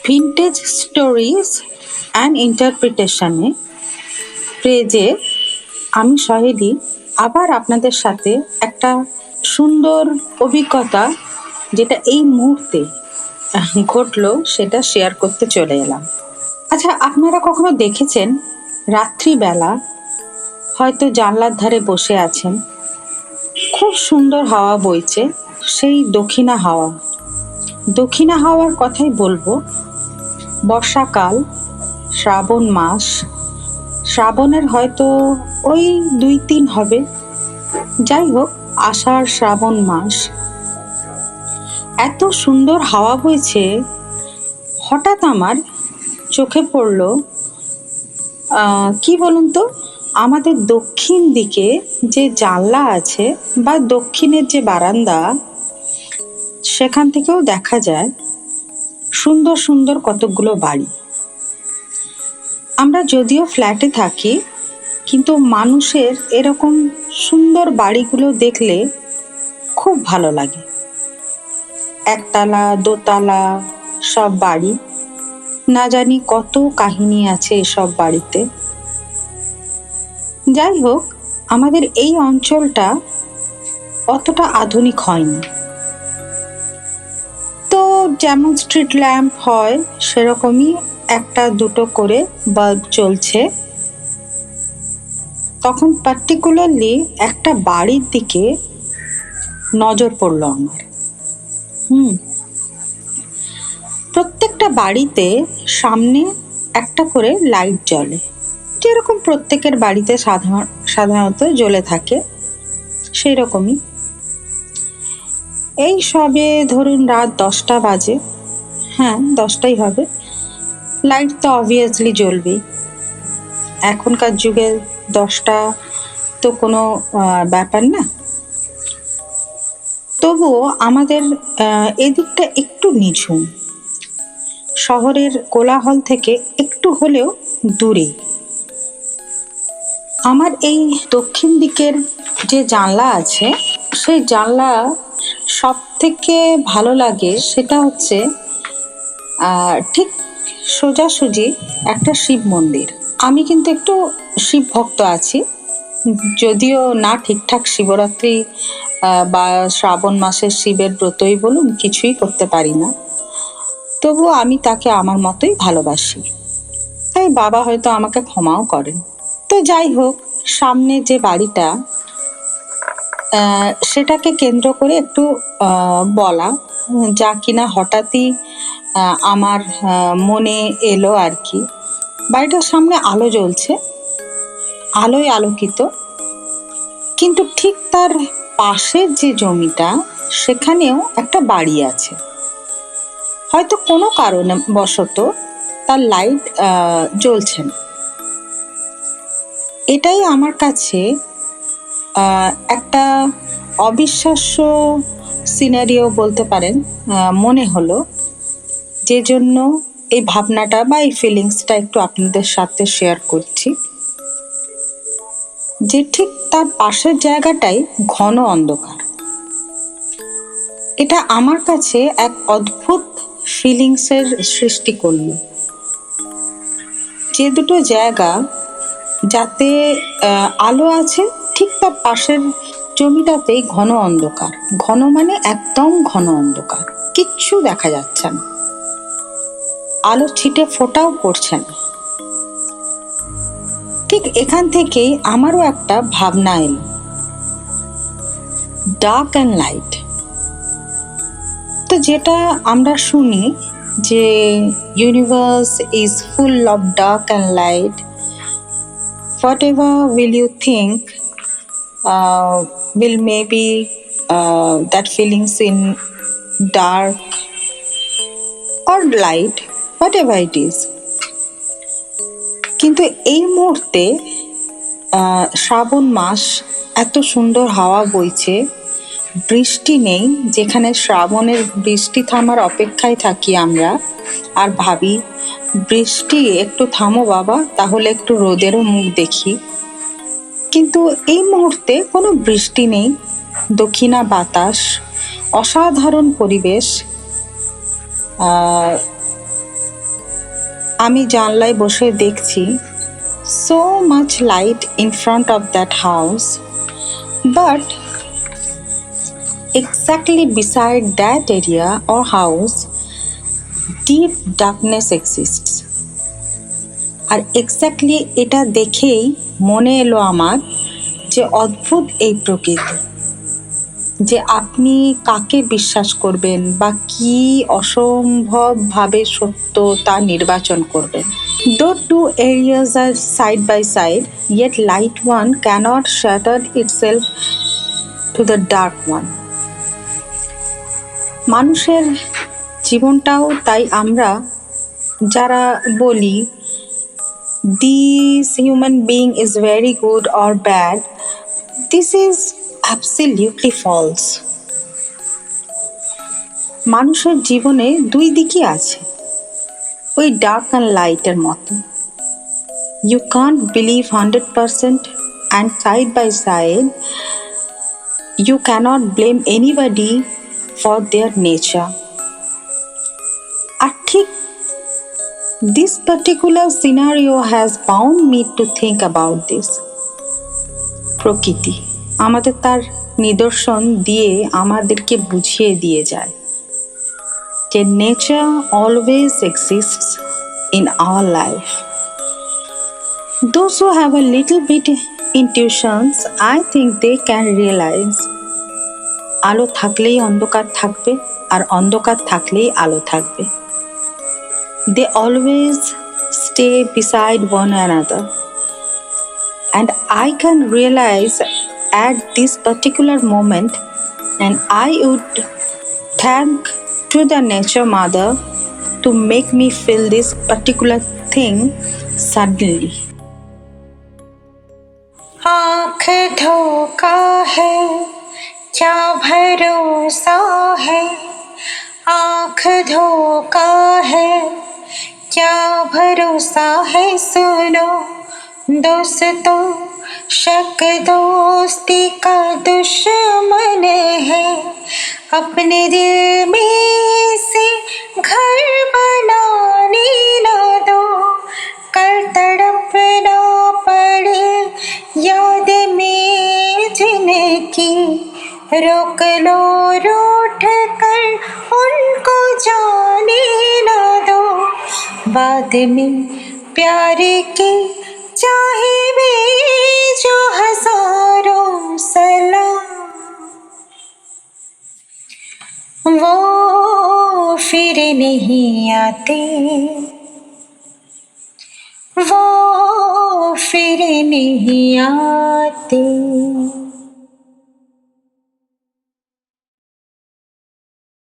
Vintage stories and ইন্টারপ্রিটেশনে পেজে আমি সহেলি আবার আপনাদের সাথে একটা সুন্দর অভিজ্ঞতা যেটা এই মুহূর্তে ঘটলো সেটা শেয়ার করতে চলে এলাম। আচ্ছা, আপনারা কখনো দেখেছেন রাত্রিবেলা হয়তো জানলার ধারে বসে আছেন, খুব সুন্দর হাওয়া বইছে, সেই দক্ষিণা হাওয়ার কথাই বলবো। বর্ষাকাল, শ্রাবণ মাস, শ্রাবণের হয়তো ওই 2-3 হবে, যাই হোক আষাঢ় শ্রাবণ মাস, এত সুন্দর হাওয়া বইছে। হঠাৎ আমার চোখে পড়লো কি বলুন তো, আমাদের দক্ষিণ দিকে যে জানলা আছে বা দক্ষিণের যে বারান্দা, সেখান থেকেও দেখা যায় সুন্দর সুন্দর কতগুলো বাড়ি। আমরা যদিও ফ্ল্যাটে থাকি, কিন্তু মানুষের এরকম সুন্দর বাড়িগুলো দেখলে খুব ভালো লাগে। একতলা দোতলা সব বাড়ি, না জানি কত কাহিনী আছে এসব বাড়িতে। যাই হোক, আমাদের এই অঞ্চলটা অতটা আধুনিক হয়নি, তো যেমন স্ট্রিট ল্যাম্প হয় সেরকমই একটা দুটো করে বাল্ব চলছে। তখন পার্টিকুলারলি একটা বাড়ির দিকে নজর পড়লো আমার। প্রত্যেকটা বাড়িতে সামনে একটা করে লাইট জ্বলে, যেরকম প্রত্যেকের বাড়িতে সাধারণত জ্বলে থাকে সেই রকমই। এই সবে ধরুন রাত 10টা বাজে, হ্যাঁ 10টাই হবে, লাইট তো অবভিয়াসলি জ্বলবেই। এখনকার যুগে 10টা তো কোনো ব্যাপার না। তবুও আমাদের এদিকটা একটু নিঝুম, শহরের কোলাহল থেকে একটু হলেও দূরে। আমার এই দক্ষিণ দিকের যে জানলা আছে, সেই জানলা সব থেকে ভালো লাগে সেটা হচ্ছে ঠিক সোজাসুজি একটা শিব মন্দির। আমি কিন্তু একটু শিব ভক্ত আছি, যদিও না ঠিকঠাক শিবরাত্রি বা শ্রাবণ মাসের শিবের ব্রতই বলুন কিছুই করতে পারি না, তবুও আমি তাকে আমার মতোই ভালোবাসি, তাই বাবা হয়তো আমাকে ক্ষমাও করেন। তো যাই হোক, সামনে যে বাড়িটা, সেটাকে কেন্দ্র করে একটু বলা, যা কিনা হঠাৎই আমার মনে এলো আর কি। বাড়িটার সামনে আলো জ্বলছে, আলোয় আলোকিত, কিন্তু ঠিক তার পাশের যে জমিটা সেখানেও একটা বাড়ি আছে। হয়তো কোনো কারণে বশত তার লাইট জ্বলছে না। এটাই আমার কাছে একটা অবিশ্বাস্য সিনারিও বলতে পারেন মনে হলো, যে জন্য এই ভাবনাটা বা এই ফিলিংসটা একটু আপনাদের সাথে শেয়ার করছি। যে ঠিক তার পাশের জায়গাটাই ঘন অন্ধকার। এটা আমার কাছে এক অদ্ভুত ফিলিংসের সৃষ্টি করলো। যে দুটো জায়গা যাতে আলো আছে, ঠিক তার পাশের জমিটাতেই ঘন অন্ধকার। ঘন মানে একদম ঘন অন্ধকার, কিচ্ছু দেখা যাচ্ছে না, আলো ছিটে ফোঁটাও পড়ছে না। ঠিক এখান থেকেই আমারও একটা ভাবনা এলো, ডার্ক অ্যান্ড লাইট। তো যেটা আমরা শুনি যে universe is full of dark and light, whatever will you think will maybe that feelings in dark or light, whatever it is. কিন্তু এই মুহূর্তে শ্রাবণ মাস, এত সুন্দর হাওয়া বইছে, বৃষ্টি নেই, যেখানে শ্রাবণের বৃষ্টি থামার অপেক্ষায় থাকি আমরা, আর ভাবি বৃষ্টি একটু থামো বাবা, তাহলে একটু রোদেরও মুখ দেখি। কিন্তু এই মুহূর্তে কোনো বৃষ্টি নেই, দক্ষিণা বাতাস, অসাধারণ পরিবেশ। আমি জানলায় বসে দেখছি so much light in front of that house, but exactly beside that area or house deep darkness exists. R exactly এটা দেখেই মনে এলো আমার যে অদ্ভুত এই প্রকৃতি, যে আপনি কাকে বিশ্বাস করবেন বা কি অসম্ভবভাবে সত্য তা নির্বাচন করবেন। Though two areas are side by side, yet light one cannot shatter itself to the dark one. মানুষের জীবনটাও তাই আমরা যারা বলি this human being is very good or bad, this is absolutely false. মানুষের জীবনে দুই দিকই আছে, ওই ডার্ক অ্যান্ড লাইটের মতো। You can't believe 100% and side by side you cannot blame anybody for their nature. আর ঠিক this particular scenario has bound me to think about this. প্রকৃতি আমাদের তার নিদর্শন দিয়ে আমাদেরকে বুঝিয়ে দিয়ে যায় যে nature always exists in our life. Those who have a little bit intuitions, I think they can realize আলো থাকলেই অন্ধকার থাকবে আর অন্ধকার থাকলেই আলো থাকবে। They always stay beside one another. And I can realize at this particular moment, and I would thank to the nature mother to make me feel this particular thing suddenly. आँख धोखा है क्या भरोसा है, आँख धोखा है क्या भरोसा है, सुनो दोस्तों शक दोस्ती का दुश्मन है, अपने दिल में से घर बनाने ना दो, कल तड़पना पड़े याद में जिनकी, रोक लो रूठ कर उनको जाने ना दो, बाद में प्यार की चाहे भी जो हजारों सलाम, वो फिर नहीं आते, वो फिर नहीं आते।